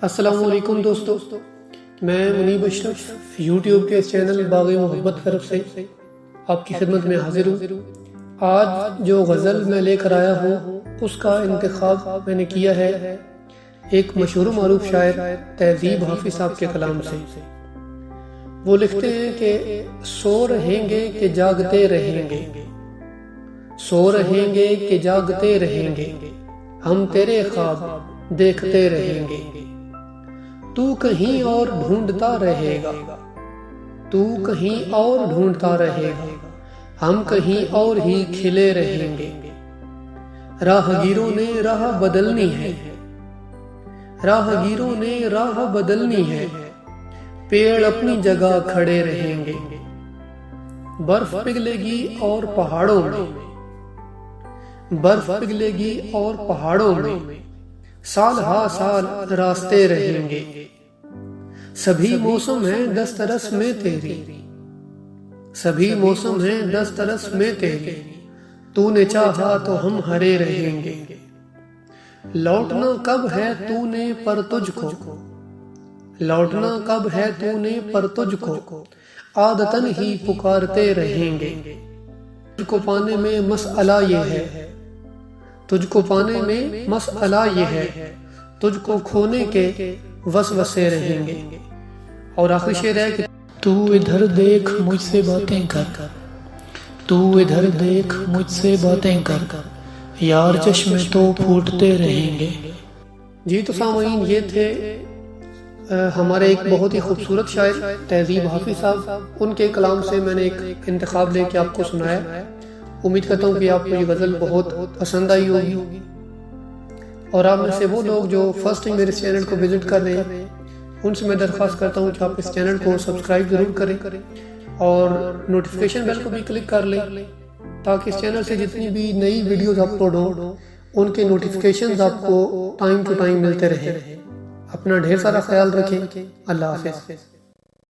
السلام علیکم دوستو، میں منیب اشرف یوٹیوب کے اس چینل باغ محبت کی طرف سے آپ کی خدمت میں حاضر ہوں۔ آج جو غزل میں لے کر آیا ہوں اس کا انتخاب میں نے کیا ہے ایک مشہور و معروف شاعر تہذیب حافظ صاحب کے کلام سے۔ وہ لکھتے ہیں کہ سو رہیں گے کہ جاگتے رہیں گے، سو رہیں گے کہ جاگتے رہیں گے، ہم تیرے خواب دیکھتے رہیں گے، تو کہیں اور ڈھونڈتا رہے گا، تو کہیں اور ڈھونڈتا رہے گا، ہم کہیں اور ہی کھلے رہیں گے۔ راہگیروں نے راہ بدلنی ہے، راہگیروں نے راہ بدلنی ہے، پیڑ اپنی جگہ کھڑے رہیں گے۔ برف پگھلے گی اور پہاڑوں میں، برف پگھلے گی اور پہاڑوں میں، سال ہا سال راستے رہیں گے۔ سبھی موسم ہیں دسترس میں تیری، سبھی موسم ہیں دسترس میں تیری، تو نے چاہا تو ہم ہرے رہیں گے۔ لوٹنا کب ہے تو نے پر تجھ کو، لوٹنا کب ہے تو نے پر تجھ کو، عادتاً ہی پکارتے رہیں گے۔ تجھ کو پانے میں مسئلہ یہ ہے، تجھ کو پانے میں مسئلہ یہ ہے، تجھ کو کھونے کے وسوسے رہیں گے۔ اور آخری شعر ہے کہ تو ادھر دیکھ مجھ سے باتیں کر، تو ادھر دیکھ مجھ سے باتیں کر، یار چشمے تو پھوٹتے رہیں گے۔ جی تو سامعین، یہ تھے ہمارے ایک بہت ہی خوبصورت شاعر تہذیب حافظ صاحب، ان کے کلام سے میں نے ایک انتخاب لے کے آپ کو سنایا۔ امید کرتا ہوں کہ آپ کو یہ غزل بہت پسند آئی ہوگی، اور آپ میں سے وہ لوگ جو فرسٹ ٹائم میرے چینل کو وزٹ کر رہے ہیں ان سے میں درخواست کرتا ہوں کہ آپ اس چینل کو سبسکرائب ضرور کریں اور نوٹیفیکیشن بیل کو بھی کلک کر لیں، تاکہ اس چینل سے جتنی بھی نئی ویڈیوز اپلوڈ ہوں ان کے نوٹیفیکیشنز آپ کو ٹائم ٹو ٹائم ملتے رہیں۔ اپنا ڈھیر سارا خیال رکھیں۔ اللہ حافظ۔